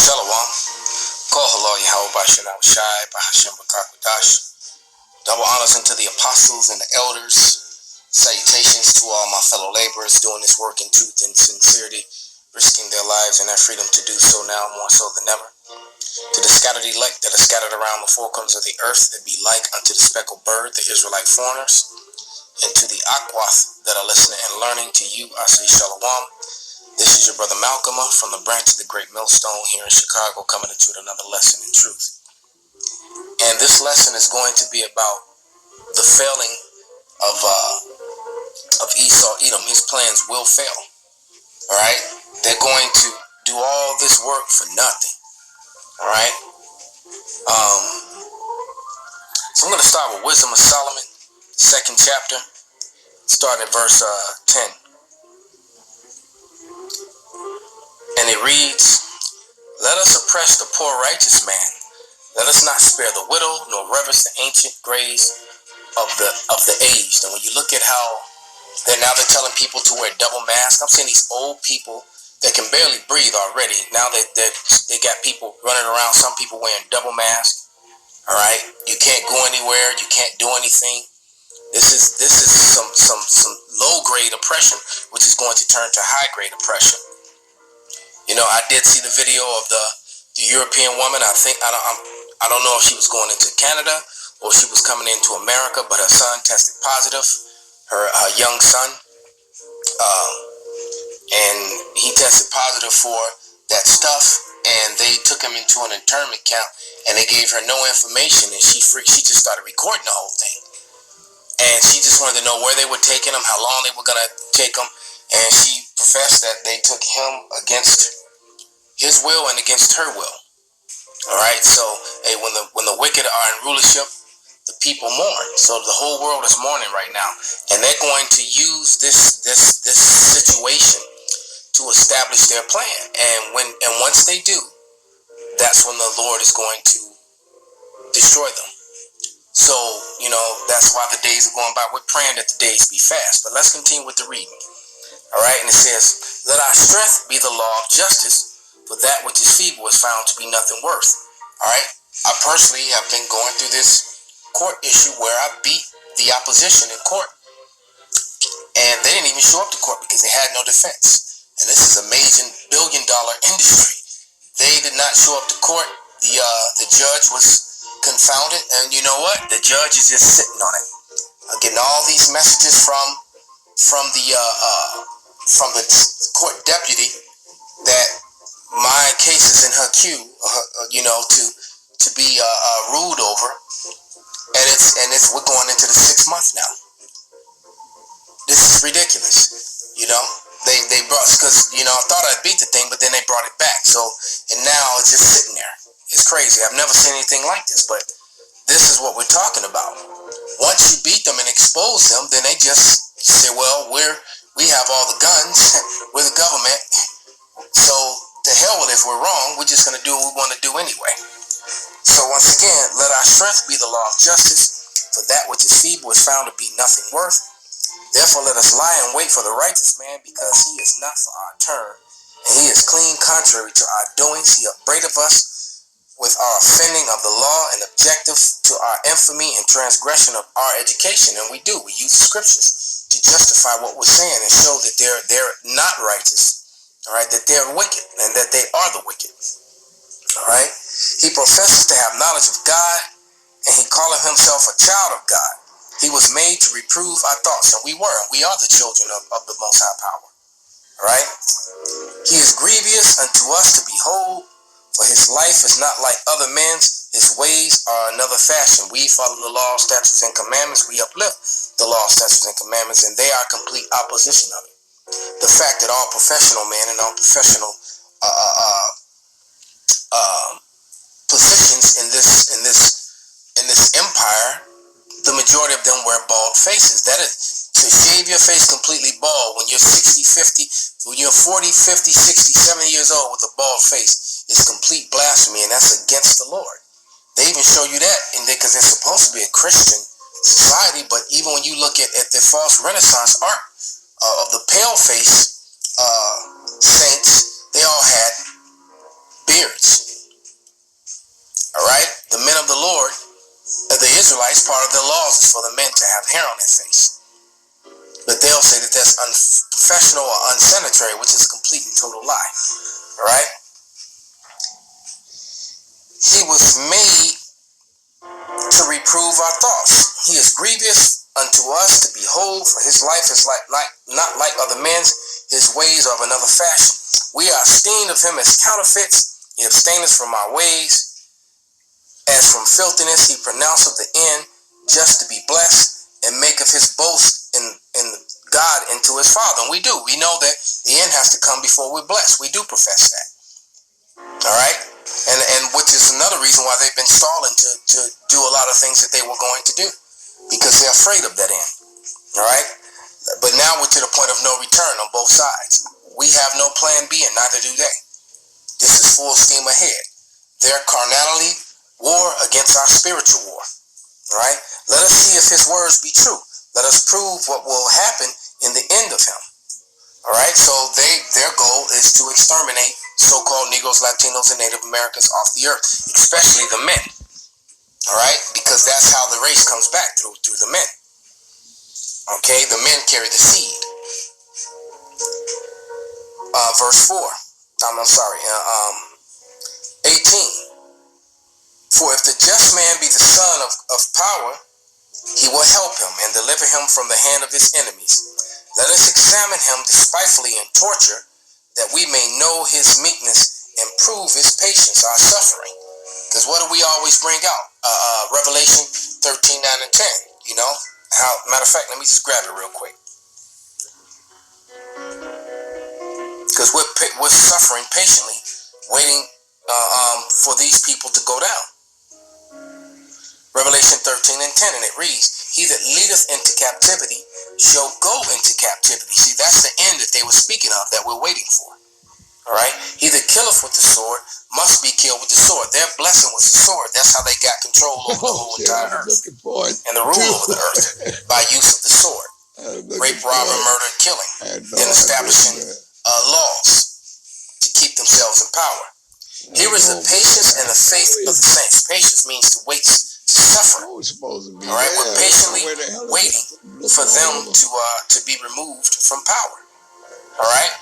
Shalom. Call hello Yahweh Bashan Shai Bahashim Bakakwadash. Double honors unto the apostles and the elders. Salutations to all my fellow laborers doing this work in truth and sincerity, risking their lives and their freedom to do so now more so than ever. To the scattered elect that are scattered around the four corners of the earth that be like unto the speckled bird, the Israelite foreigners. And to the Akwath that are listening and learning, to you I say Shalom. This is your brother Malcolm from the branch of the Great Millstone here in Chicago, coming at you with another lesson in truth. And this lesson is going to be about the failing of Esau, Edom. His plans will fail. All right, they're going to do all this work for nothing. All right. So I'm going to start with Wisdom of Solomon, second chapter, starting at verse 10. And it reads, "Let us oppress the poor righteous man. Let us not spare the widow, nor reverence the ancient grays of the aged." And when you look at how they're telling people to wear double masks, I'm seeing these old people that can barely breathe already. Now they got people running around, some people wearing double masks. All right, you can't go anywhere, you can't do anything. This is some low grade oppression, which is going to turn to high grade oppression. You know, I did see the video of the European woman. I don't know if she was going into Canada or she was coming into America, but her son tested positive, her young son, and he tested positive for that stuff, and they took him into an internment camp, and they gave her no information, and she just started recording the whole thing, and she just wanted to know where they were taking him, how long they were going to take him, and she professed that they took him against his will and against her will. All right, so hey, when the wicked are in rulership, the people mourn. So the whole world is mourning right now, and they're going to use this situation to establish their plan. And once they do, that's when the Lord is going to destroy them. So you know that's why the days are going by. We're praying that the days be fast. But let's continue with the reading. All right, and it says, "Let our strength be the law of justice, for that which is feeble is found to be nothing worth." All right, I personally have been going through this court issue where I beat the opposition in court, and they didn't even show up to court because they had no defense. And this is a major billion-dollar industry. They did not show up to court. The judge was confounded, and you know what? The judge is just sitting on it, getting all these messages from the court deputy that my case is in her queue, to be ruled over, and we're going into the 6th month now. This is ridiculous, you know. They brought, because I thought I'd beat the thing, but then they brought it back. So and now it's just sitting there. It's crazy. I've never seen anything like this, but this is what we're talking about. Once you beat them and expose them, then they just say, well, we have all the guns, we're the government, so to hell with it if we're wrong, we're just going to do what we want to do anyway. So once again, let our strength be the law of justice, for that which is feeble is found to be nothing worth. Therefore let us lie and wait for the righteous man, because he is not for our turn, and he is clean contrary to our doings. He upbraideth us with our offending of the law, and objective to our infamy and transgression of our education. And we use the scriptures to justify what we're saying and show that they're not righteous. All right, that they're wicked and that they are the wicked. All right, he professes to have knowledge of God, and he calleth himself a child of God. He was made to reprove our thoughts, and we are the children of the Most High Power. All right, he is grievous unto us to behold, for his life is not like other men's. His ways are another fashion. We follow the law, statutes, and commandments. We uplift the law, statutes, and commandments, and they are complete opposition of it. The fact that all professional men and all professional positions in this empire, the majority of them wear bald faces. That is to shave your face completely bald when you're 60, 50, when you're 40, 50, 60, 70 years old with a bald face is complete blasphemy, and that's against the Lord. They even show you that because they're supposed to be a Christian society, but even when you look at the false Renaissance art of the pale face saints, they all had beards. part of the laws is for the men to have hair on their face. But they'll say that that's unprofessional or unsanitary, which is a complete and total lie. All right? He was made to reprove our thoughts. He is grievous unto us to behold, for his life is not like other men's, his ways are of another fashion. We are esteemed of him as counterfeits. He abstaineth from our ways. As from filthiness, he pronounceth the end just to be blessed, and maketh his boast in God into his Father. And we do. We know that the end has to come before we're blessed. We do profess that. All right? And which is another reason why they've been stalling to do a lot of things that they were going to do, because they're afraid of that end. All right? But now we're to the point of no return on both sides. We have no plan B, and neither do they. This is full steam ahead. Their carnality war against our spiritual war. All right? Let us see if his words be true. Let us prove what will happen in the end of him. All right? So their goal is to exterminate so-called Negroes, Latinos, and Native Americans off the earth, especially the men. All right? Because that's how the race comes back, through the men. Okay? The men carry the seed. Verse 4. I'm sorry. 18. For if the just man be the son of power, he will help him and deliver him from the hand of his enemies. Let us examine him despitefully in torture, that we may know his meekness and prove his patience, our suffering. Because what do we always bring out? Revelation 13, 9, and 10. You know? Matter of fact, let me just grab it real quick. Because we're suffering patiently, waiting for these people to go down. Revelation 13 and 10, and it reads, he that leadeth into captivity shall go into captivity. See, that's the end that they were speaking of, that we're waiting for. All right? He that killeth with the sword must be killed with the sword. Their blessing was the sword. That's how they got control over the whole entire earth. And the rule over the earth by use of the sword. Rape, robbery, murder, and killing. And establishing laws to keep themselves in power. Here is the patience and the faith of the saints. Patience means to wait, to suffer. All right, we're patiently waiting for them to be removed from power. All right.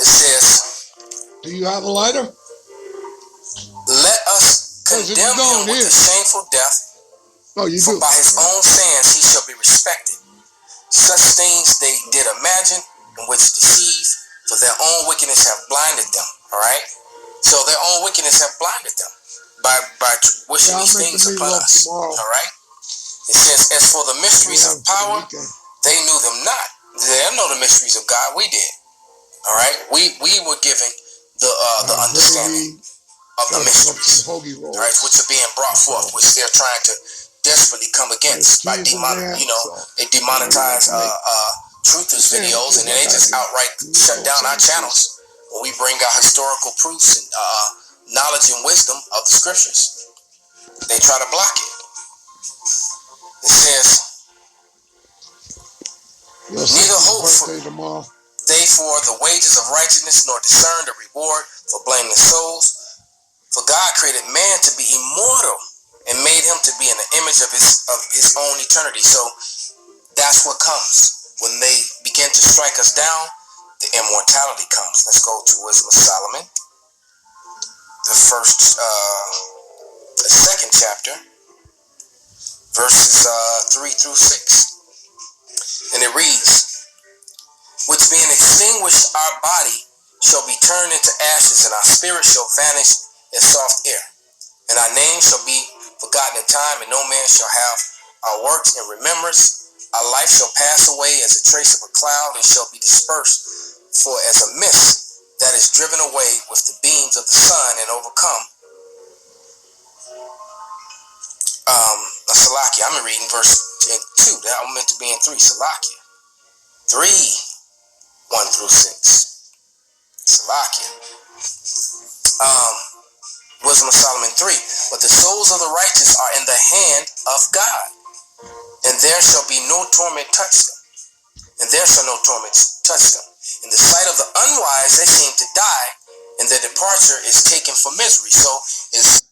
It says, do you have a lighter? Let us condemn him with a shameful death. Oh, you for do. by his own sayings he shall be respected. Such things they did imagine, and which deceive, for their own wickedness have blinded them. All right? So their own wickedness have blinded them by wishing these things upon us. All right? It says, as for the mysteries of power, they knew them not. They don't know the mysteries of God. We did. All right? We were given the understanding of the mysteries, all right, which are being brought forth, which they're trying to desperately come against by they demonetize truthers videos, and then they just outright shut down our channels when we bring out historical proofs and knowledge and wisdom of the scriptures. They try to block it. It says, neither hope they for the wages of righteousness, nor discern the reward for blameless souls. For God created man to be immortal and made him to be in the image of his own eternity. So that's what comes. When they begin to strike us down, the immortality comes. Let's go to Wisdom of Solomon, the second chapter, verses 3 through 6. And it reads, which being extinguished, our body shall be turned into ashes, and our spirit shall vanish as soft air. And our name shall be forgotten in time, and no man shall have our works in remembrance. Our life shall pass away as a trace of a cloud, and shall be dispersed for as a mist that is driven away with the beams of the sun and overcome. Salakia, I'm reading verse 2. That I'm meant to be in 3. Salakia. 3, 1 through 6. Salakia. Wisdom of Solomon 3. But the souls of the righteous are in the hand of God, and there shall be no torment touch them. And there shall no torment touch them. In the sight of the unwise, they seem to die, and their departure is taken for misery. So it's